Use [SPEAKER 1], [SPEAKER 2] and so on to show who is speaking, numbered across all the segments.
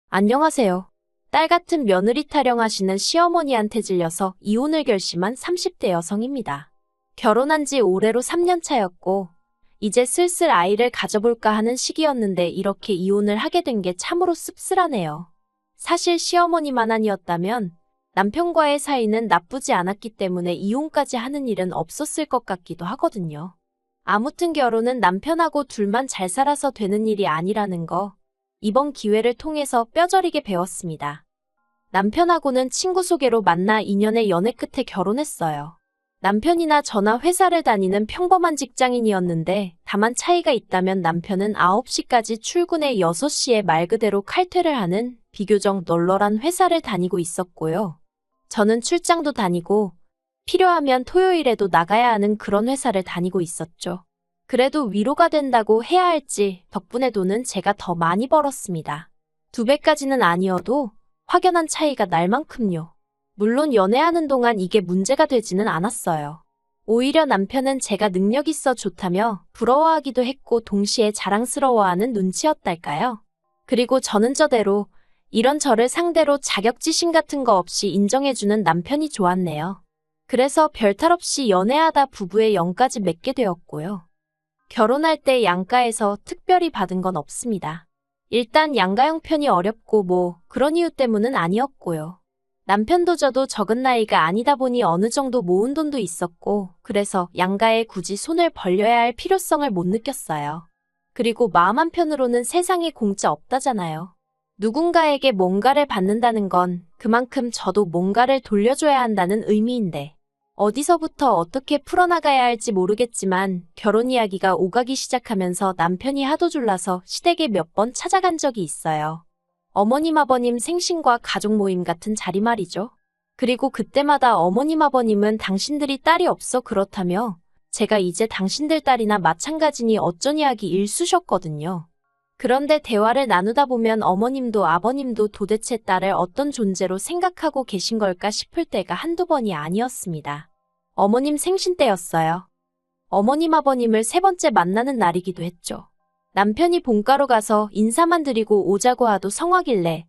[SPEAKER 1] 안녕하세요. 딸 같은 며느리 타령하시는 시어머니한테 질려서 이혼을 결심한 30대 여성입니다. 결혼한 지 올해로 3년 차였고, 이제 슬슬 아이를 가져볼까 하는 시기였는데 이렇게 이혼을 하게 된 게 참으로 씁쓸하네요. 사실 시어머니만 아니었다면 남편과의 사이는 나쁘지 않았기 때문에 이혼까지 하는 일은 없었을 것 같기도 하거든요. 아무튼 결혼은 남편하고 둘만 잘 살아서 되는 일이 아니라는 거, 이번 기회를 통해서 뼈저리게 배웠습니다. 남편하고는 친구 소개로 만나 2년의 연애 끝에 결혼했어요. 남편이나 저나 회사를 다니는 평범한 직장인이었는데 다만 차이가 있다면 남편은 9시까지 출근해 6시에 말 그대로 칼퇴를 하는 비교적 널널한 회사를 다니고 있었고요. 저는 출장도 다니고 필요하면 토요일에도 나가야 하는 그런 회사를 다니고 있었죠. 그래도 위로가 된다고 해야 할지 덕분에 돈은 제가 더 많이 벌었습니다. 2배까지는 아니어도 확연한 차이가 날 만큼요. 물론 연애하는 동안 이게 문제가 되지는 않았어요. 오히려 남편은 제가 능력 있어 좋다며 부러워하기도 했고 동시에 자랑스러워하는 눈치였달까요? 그리고 저는 저대로 이런 저를 상대로 자격지심 같은 거 없이 인정해주는 남편이 좋았네요. 그래서 별탈 없이 연애하다 부부의 영까지 맺게 되었고요. 결혼할 때 양가에서 특별히 받은 건 없습니다. 일단 양가 형편이 어렵고 그런 이유 때문은 아니었고요. 남편도 저도 적은 나이가 아니다 보니 어느 정도 모은 돈도 있었고 그래서 양가에 굳이 손을 벌려야 할 필요성을 못 느꼈어요. 그리고 마음 한편으로는 세상에 공짜 없다잖아요. 누군가에게 뭔가를 받는다는 건 그만큼 저도 뭔가를 돌려줘야 한다는 의미인데 어디서부터 어떻게 풀어나가야 할지 모르겠지만 결혼 이야기가 오가기 시작하면서 남편이 하도 졸라서 시댁에 몇 번 찾아간 적이 있어요. 어머님 아버님 생신과 가족 모임 같은 자리 말이죠. 그리고 그때마다 어머님 아버님은 당신들이 딸이 없어 그렇다며 제가 이제 당신들 딸이나 마찬가지니 어쩐 이야기 일쑤셨거든요. 그런데 대화를 나누다 보면 어머님도 아버님도 도대체 딸을 어떤 존재로 생각하고 계신 걸까 싶을 때가 한두 번이 아니었습니다. 어머님 생신 때였어요. 어머님 아버님을 3번째 만나는 날이기도 했죠. 남편이 본가로 가서 인사만 드리고 오자고 하도 성하길래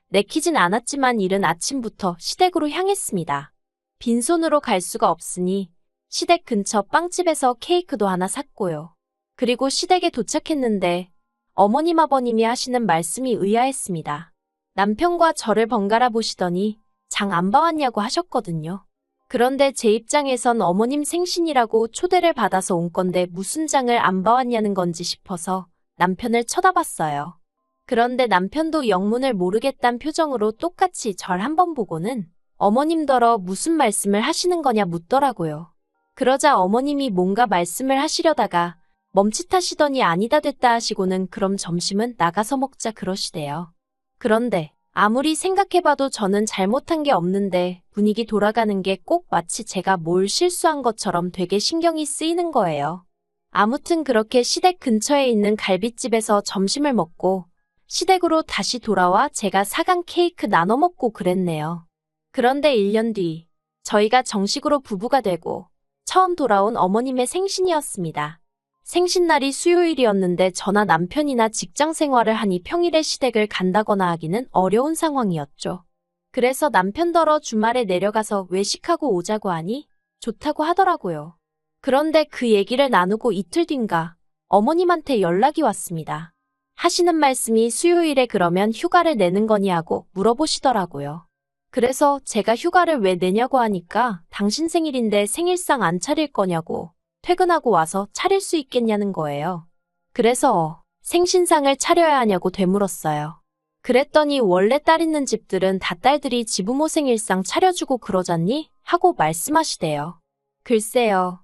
[SPEAKER 1] 내키진 않았지만 이른 아침부터 시댁으로 향했습니다. 빈손으로 갈 수가 없으니 시댁 근처 빵집에서 케이크도 하나 샀고요. 그리고 시댁에 도착했는데 어머님 아버님이 하시는 말씀이 의아했습니다. 남편과 저를 번갈아 보시더니 장 안 봐왔냐고 하셨거든요. 그런데 제 입장에선 어머님 생신이라고 초대를 받아서 온 건데 무슨 장을 안 봐왔냐는 건지 싶어서 남편을 쳐다봤어요. 그런데 남편도 영문을 모르겠단 표정으로 똑같이 절 한번 보고는 어머님더러 무슨 말씀을 하시는 거냐 묻더라고요. 그러자 어머님이 뭔가 말씀을 하시려다가 멈칫하시더니 아니다 됐다 하시고는 그럼 점심은 나가서 먹자 그러시대요. 그런데 아무리 생각해봐도 저는 잘못한 게 없는데 분위기 돌아가는 게 꼭 마치 제가 뭘 실수한 것처럼 되게 신경이 쓰이는 거예요. 아무튼 그렇게 시댁 근처에 있는 갈빗집에서 점심을 먹고 시댁으로 다시 돌아와 제가 사간 케이크 나눠 먹고 그랬네요. 그런데 1년 뒤 저희가 정식으로 부부가 되고 처음 돌아온 어머님의 생신이었습니다. 생신날이 수요일이었는데 저나 남편이나 직장 생활을 하니 평일에 시댁을 간다거나 하기는 어려운 상황이었죠. 그래서 남편더러 주말에 내려가서 외식하고 오자고 하니 좋다고 하더라고요. 그런데 그 얘기를 나누고 이틀 뒤인가 어머님한테 연락이 왔습니다. 하시는 말씀이 수요일에 그러면 휴가를 내는 거니 하고 물어보시더라고요. 그래서 제가 휴가를 왜 내냐고 하니까 당신 생일인데 생일상 안 차릴 거냐고 퇴근하고 와서 차릴 수 있겠냐는 거예요. 그래서 생신상을 차려야 하냐고 되물었어요. 그랬더니 원래 딸 있는 집들은 다 딸들이 지부모 생일상 차려주고 그러잖니? 하고 말씀하시대요. 글쎄요.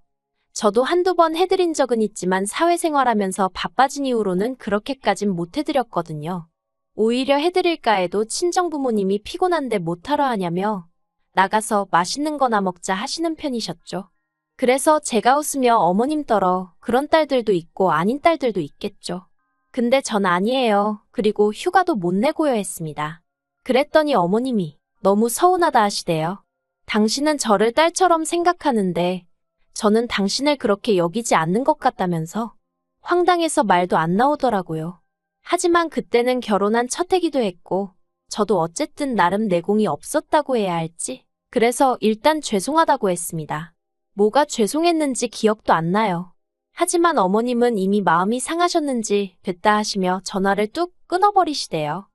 [SPEAKER 1] 저도 한두 번 해드린 적은 있지만 사회생활하면서 바빠진 이후로는 그렇게까진 못 해드렸거든요. 오히려 해드릴까 해도 친정부모님이 피곤한데 못하러 하냐며 나가서 맛있는 거나 먹자 하시는 편이셨죠. 그래서 제가 웃으며 어머님더러 그런 딸들도 있고 아닌 딸들도 있겠죠. 근데 전 아니에요. 그리고 휴가도 못 내고요 했습니다. 그랬더니 어머님이 너무 서운하다 하시대요. 당신은 저를 딸처럼 생각하는데 저는 당신을 그렇게 여기지 않는 것 같다면서 황당해서 말도 안 나오더라고요. 하지만 그때는 결혼한 첫 해기도 했고 저도 어쨌든 나름 내공이 없었다고 해야 할지. 그래서 일단 죄송하다고 했습니다. 뭐가 죄송했는지 기억도 안 나요. 하지만 어머님은 이미 마음이 상하셨는지 됐다 하시며 전화를 뚝 끊어버리시대요.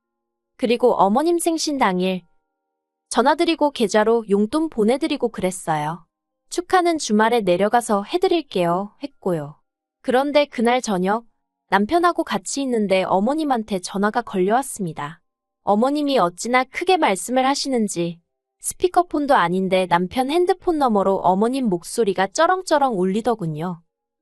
[SPEAKER 1] 그리고 어머님 생신 당일 전화드리고 계좌로 용돈 보내드리고 그랬어요. 축하는 주말에 내려가서 해드릴게요 했고요. 그런데 그날 저녁 남편하고 같이 있는데 어머님한테 전화가 걸려왔습니다. 어머님이 어찌나 크게 말씀을 하시는지 스피커폰도 아닌데 남편 핸드폰 너머로 어머님 목소리가 쩌렁쩌렁 울리더군요.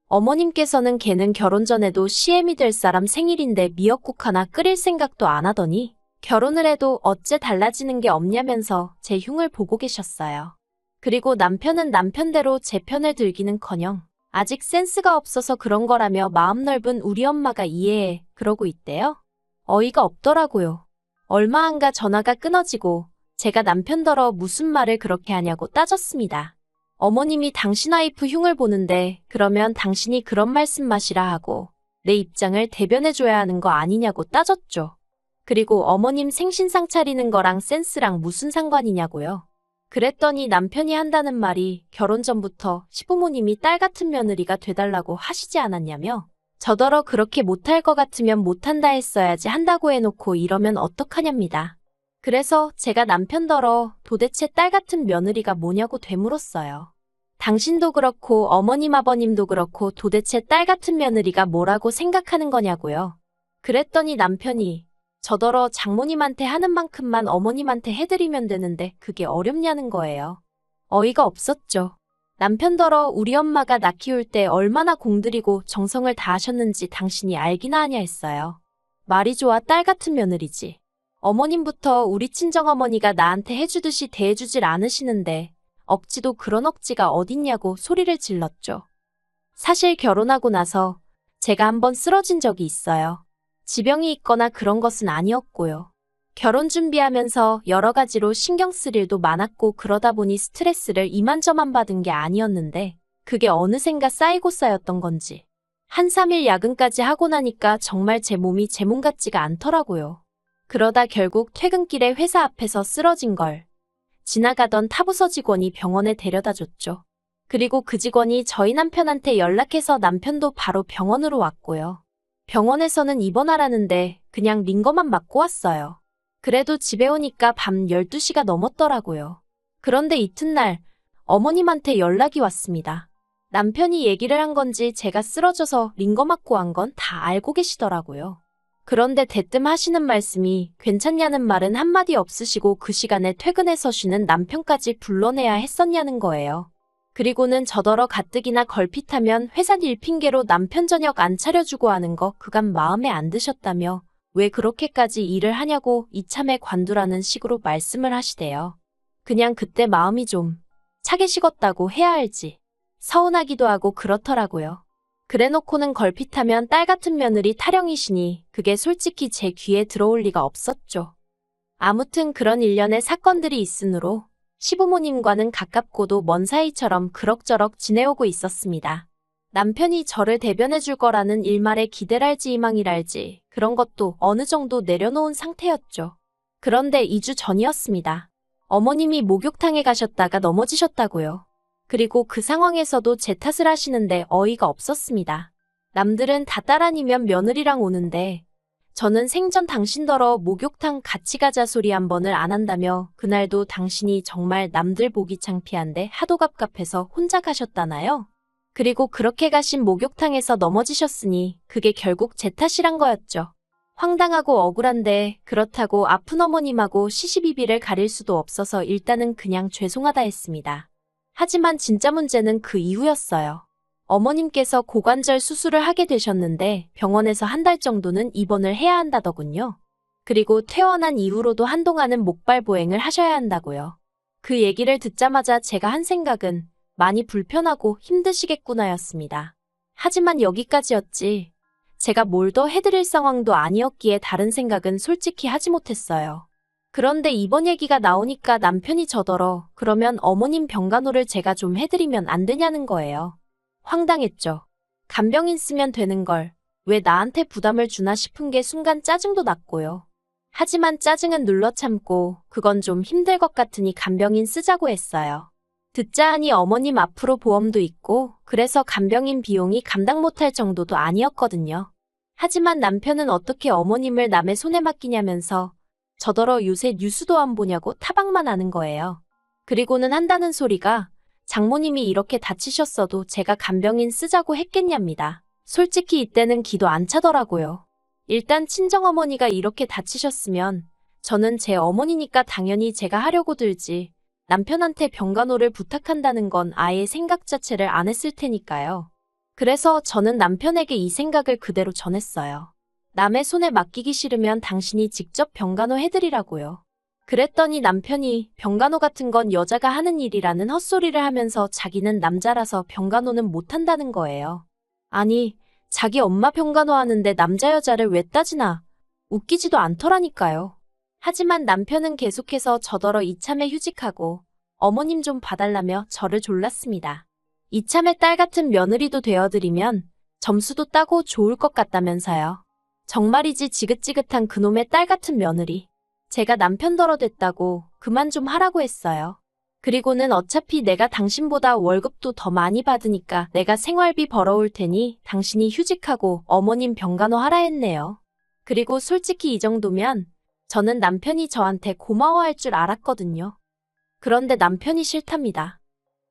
[SPEAKER 1] 어머님께서는 걔는 결혼 전에도 CM이 될 사람 생일인데 미역국 하나 끓일 생각도 안 하더니 결혼을 해도 어째 달라지는 게 없냐면서 제 흉을 보고 계셨어요. 그리고 남편은 남편대로 제 편을 들기는커녕 아직 센스가 없어서 그런 거라며 마음 넓은 우리 엄마가 이해해 그러고 있대요. 어이가 없더라고요. 얼마 안가 전화가 끊어지고 제가 남편더러 무슨 말을 그렇게 하냐고 따졌습니다. 어머님이 당신 와이프 흉을 보는데 그러면 당신이 그런 말씀 마시라 하고 내 입장을 대변해줘야 하는 거 아니냐고 따졌죠. 그리고 어머님 생신상 차리는 거랑 센스랑 무슨 상관이냐고요. 그랬더니 남편이 한다는 말이 결혼 전부터 시부모님이 딸 같은 며느리가 돼달라고 하시지 않았냐며 저더러 그렇게 못할 것 같으면 못한다 했어야지 한다고 해놓고 이러면 어떡하냐입니다. 그래서 제가 남편더러 도대체 딸 같은 며느리가 뭐냐고 되물었어요. 당신도 그렇고 어머님 아버님도 그렇고 도대체 딸 같은 며느리가 뭐라고 생각하는 거냐고요. 그랬더니 남편이 저더러 장모님한테 하는 만큼만 어머님한테 해드리면 되는데 그게 어렵냐는 거예요. 어이가 없었죠. 남편더러 우리 엄마가 나 키울 때 얼마나 공들이고 정성을 다하셨는지 당신이 알기나 하냐 했어요. 말이 좋아 딸 같은 며느리지. 어머님부터 우리 친정어머니가 나한테 해주듯이 대해주질 않으시는데 억지도 그런 억지가 어딨냐고 소리를 질렀죠. 사실 결혼하고 나서 제가 한번 쓰러진 적이 있어요. 지병이 있거나 그런 것은 아니었고요. 결혼 준비하면서 여러 가지로 신경 쓸 일도 많았고 그러다 보니 스트레스를 이만저만 받은 게 아니었는데 그게 어느샌가 쌓이고 쌓였던 건지 한 3일 야근까지 하고 나니까 정말 제 몸이 제 몸 같지가 않더라고요. 그러다 결국 퇴근길에 회사 앞에서 쓰러진 걸 지나가던 타부서 직원이 병원에 데려다 줬죠. 그리고 그 직원이 저희 남편한테 연락해서 남편도 바로 병원으로 왔고요. 병원에서는 입원하라는데 그냥 링거만 맞고 왔어요. 그래도 집에 오니까 밤 12시가 넘었더라고요. 그런데 이튿날 어머님한테 연락이 왔습니다. 남편이 얘기를 한 건지 제가 쓰러져서 링거 맞고 한 건 다 알고 계시더라고요. 그런데 대뜸 하시는 말씀이 괜찮냐는 말은 한마디 없으시고 그 시간에 퇴근해서 쉬는 남편까지 불러내야 했었냐는 거예요. 그리고는 저더러 가뜩이나 걸핏하면 회사 일 핑계로 남편 저녁 안 차려주고 하는 거 그간 마음에 안 드셨다며 왜 그렇게까지 일을 하냐고 이참에 관두라는 식으로 말씀을 하시대요. 그냥 그때 마음이 좀 차게 식었다고 해야 할지 서운하기도 하고 그렇더라고요. 그래놓고는 걸핏하면 딸 같은 며느리 타령이시니 그게 솔직히 제 귀에 들어올 리가 없었죠. 아무튼 그런 일련의 사건들이 있으므로 시부모님과는 가깝고도 먼 사이처럼 그럭저럭 지내오고 있었습니다. 남편이 저를 대변해 줄 거라는 일말의 기대랄지 희망이랄지 그런 것도 어느 정도 내려놓은 상태였죠. 그런데 2주 전이었습니다. 어머님이 목욕탕에 가셨다가 넘어지셨다고요. 그리고 그 상황에서도 제 탓을 하시는데 어이가 없었습니다. 남들은 다 딸 아니면 며느리랑 오는데 저는 생전 당신더러 목욕탕 같이 가자 소리 한 번을 안 한다며 그날도 당신이 정말 남들 보기 창피한데 하도 갑갑해서 혼자 가셨다나요? 그리고 그렇게 가신 목욕탕에서 넘어지셨으니 그게 결국 제 탓이란 거였죠. 황당하고 억울한데 그렇다고 아픈 어머님하고 시시비비를 가릴 수도 없어서 일단은 그냥 죄송하다 했습니다. 하지만 진짜 문제는 그 이후였어요. 어머님께서 고관절 수술을 하게 되셨는데 병원에서 한 달 정도는 입원을 해야 한다더군요. 그리고 퇴원한 이후로도 한동안은 목발 보행을 하셔야 한다고요. 그 얘기를 듣자마자 제가 한 생각은 많이 불편하고 힘드시겠구나였습니다. 하지만 여기까지였지. 제가 뭘 더 해드릴 상황도 아니었기에 다른 생각은 솔직히 하지 못했어요. 그런데 이번 얘기가 나오니까 남편이 저더러 그러면 어머님 병간호를 제가 좀 해드리면 안 되냐는 거예요. 황당했죠. 간병인 쓰면 되는 걸 왜 나한테 부담을 주나 싶은 게 순간 짜증도 났고요. 하지만 짜증은 눌러 참고 그건 좀 힘들 것 같으니 간병인 쓰자고 했어요. 듣자 하니 어머님 앞으로 보험도 있고 그래서 간병인 비용이 감당 못할 정도도 아니었거든요. 하지만 남편은 어떻게 어머님을 남의 손에 맡기냐면서 저더러 요새 뉴스도 안 보냐고 타박만 하는 거예요. 그리고는 한다는 소리가 장모님이 이렇게 다치셨어도 제가 간병인 쓰자고 했겠냐입니다. 솔직히 이때는 기도 안 차더라고요. 일단 친정어머니가 이렇게 다치셨으면 저는 제 어머니니까 당연히 제가 하려고 들지 남편한테 병간호를 부탁한다는 건 아예 생각 자체를 안 했을 테니까요. 그래서 저는 남편에게 이 생각을 그대로 전했어요. 남의 손에 맡기기 싫으면 당신이 직접 병간호 해드리라고요. 그랬더니 남편이 병간호 같은 건 여자가 하는 일이라는 헛소리를 하면서 자기는 남자라서 병간호는 못한다는 거예요. 아니, 자기 엄마 병간호 하는데 남자 여자를 왜 따지나? 웃기지도 않더라니까요. 하지만 남편은 계속해서 저더러 이참에 휴직하고 어머님 좀 봐달라며 저를 졸랐습니다. 이참에 딸 같은 며느리도 되어드리면 점수도 따고 좋을 것 같다면서요. 정말이지 지긋지긋한 그놈의 딸 같은 며느리. 제가 남편더러 됐다고 그만 좀 하라고 했어요. 그리고는 어차피 내가 당신보다 월급도 더 많이 받으니까 내가 생활비 벌어올 테니 당신이 휴직하고 어머님 병간호 하라 했네요. 그리고 솔직히 이 정도면 저는 남편이 저한테 고마워할 줄 알았거든요. 그런데 남편이 싫답니다.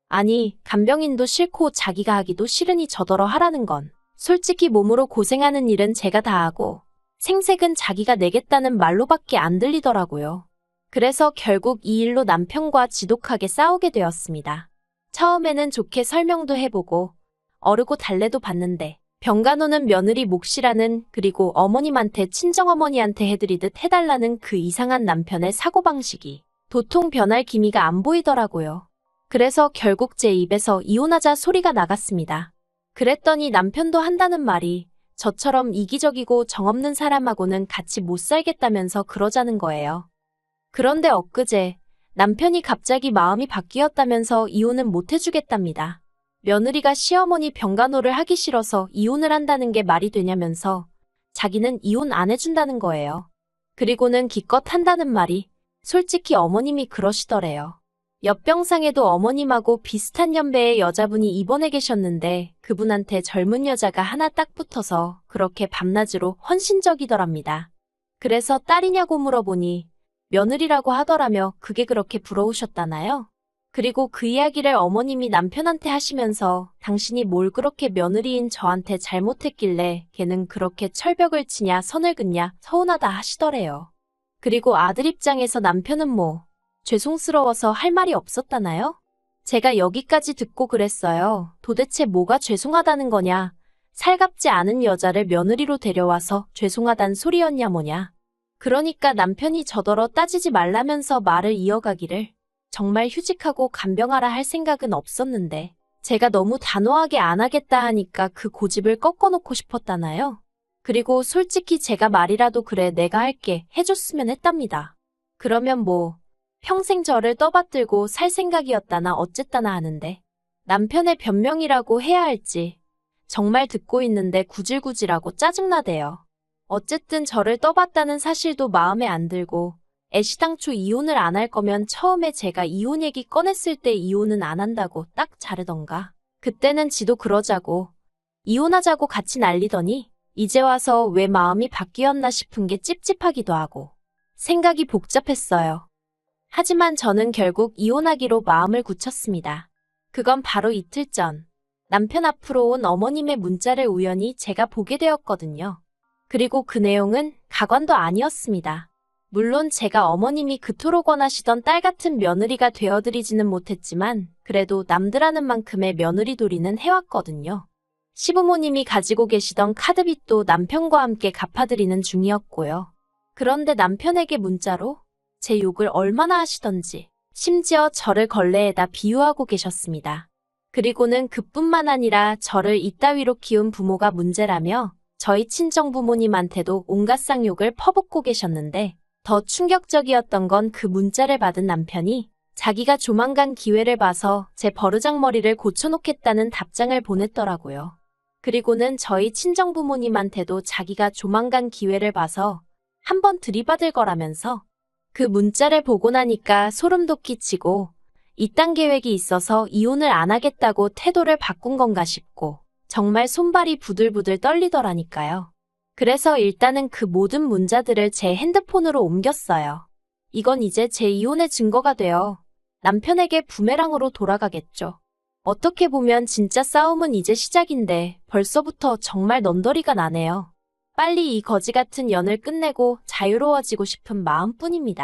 [SPEAKER 1] 아니, 간병인도 싫고 자기가 하기도 싫으니 저더러 하라는 건 솔직히 몸으로 고생하는 일은 제가 다 하고 생색은 자기가 내겠다는 말로밖에 안 들리더라고요. 그래서 결국 이 일로 남편과 지독하게 싸우게 되었습니다. 처음에는 좋게 설명도 해보고 어르고 달래도 봤는데 병간호는 며느리 몫이라는 그리고 어머님한테 친정어머니한테 해드리듯 해달라는 그 이상한 남편의 사고방식이 도통 변할 기미가 안 보이더라고요. 그래서 결국 제 입에서 이혼하자 소리가 나갔습니다. 그랬더니 남편도 한다는 말이 저처럼 이기적이고 정없는 사람하고는 같이 못 살겠다면서 그러자는 거예요. 그런데 엊그제 남편이 갑자기 마음이 바뀌었다면서 이혼은 못 해주겠답니다. 며느리가 시어머니 병간호를 하기 싫어서 이혼을 한다는 게 말이 되냐면서 자기는 이혼 안 해준다는 거예요. 그리고는 기껏 한다는 말이 솔직히 어머님이 그러시더래요. 옆병상에도 어머님하고 비슷한 연배의 여자분이 입원해 계셨는데 그분한테 젊은 여자가 하나 딱 붙어서 그렇게 밤낮으로 헌신적이더랍니다. 그래서 딸이냐고 물어보니 며느리라고 하더라며 그게 그렇게 부러우셨다나요? 그리고 그 이야기를 어머님이 남편한테 하시면서 당신이 뭘 그렇게 며느리인 저한테 잘못했길래 걔는 그렇게 철벽을 치냐 선을 긋냐 서운하다 하시더래요. 그리고 아들 입장에서 남편은 뭐 죄송스러워서 할 말이 없었다나요? 제가 여기까지 듣고 그랬어요. 도대체 뭐가 죄송하다는 거냐? 살갑지 않은 여자를 며느리로 데려와서 죄송하단 소리였냐 뭐냐? 그러니까 남편이 저더러 따지지 말라면서 말을 이어가기를 정말 휴직하고 간병하라 할 생각은 없었는데 제가 너무 단호하게 안 하겠다 하니까 그 고집을 꺾어놓고 싶었다나요? 그리고 솔직히 제가 말이라도 그래 내가 할게 해줬으면 했답니다. 그러면 뭐 평생 저를 떠받들고 살 생각이었다나 어쨌다나 하는데 남편의 변명이라고 해야 할지 정말 듣고 있는데 구질구질하고 짜증나대요. 어쨌든 저를 떠봤다는 사실도 마음에 안 들고 애시당초 이혼을 안 할 거면 처음에 제가 이혼 얘기 꺼냈을 때 이혼은 안 한다고 딱 자르던가. 그때는 지도 그러자고 이혼하자고 같이 난리더니 이제 와서 왜 마음이 바뀌었나 싶은 게 찝찝하기도 하고 생각이 복잡했어요. 하지만 저는 결국 이혼하기로 마음을 굳혔습니다. 그건 바로 이틀 전 남편 앞으로 온 어머님의 문자를 우연히 제가 보게 되었거든요. 그리고 그 내용은 가관도 아니었습니다. 물론 제가 어머님이 그토록 원하시던 딸 같은 며느리가 되어드리지는 못했지만 그래도 남들 하는 만큼의 며느리돌이는 해왔거든요. 시부모님이 가지고 계시던 카드빚도 남편과 함께 갚아드리는 중이었고요. 그런데 남편에게 문자로 제 욕을 얼마나 하시던지 심지어 저를 걸레에다 비유하고 계셨습니다. 그리고는 그뿐만 아니라 저를 이따위로 키운 부모가 문제라며 저희 친정부모님한테도 온갖 쌍욕을 퍼붓고 계셨는데 더 충격적이었던 건 그 문자를 받은 남편이 자기가 조만간 기회를 봐서 제 버르장머리를 고쳐놓겠다는 답장을 보냈더라고요. 그리고는 저희 친정부모님한테도 자기가 조만간 기회를 봐서 한번 들이받을 거라면서. 그 문자를 보고 나니까 소름 돋기치고 이딴 계획이 있어서 이혼을 안 하겠다고 태도를 바꾼 건가 싶고 정말 손발이 부들부들 떨리더라니까요. 그래서 일단은 그 모든 문자들을 제 핸드폰으로 옮겼어요. 이건 이제 제 이혼의 증거가 되어 남편에게 부메랑으로 돌아가겠죠. 어떻게 보면 진짜 싸움은 이제 시작인데 벌써부터 정말 넌더리가 나네요. 빨리 이 거지 같은 연을 끝내고 자유로워지고 싶은 마음뿐입니다.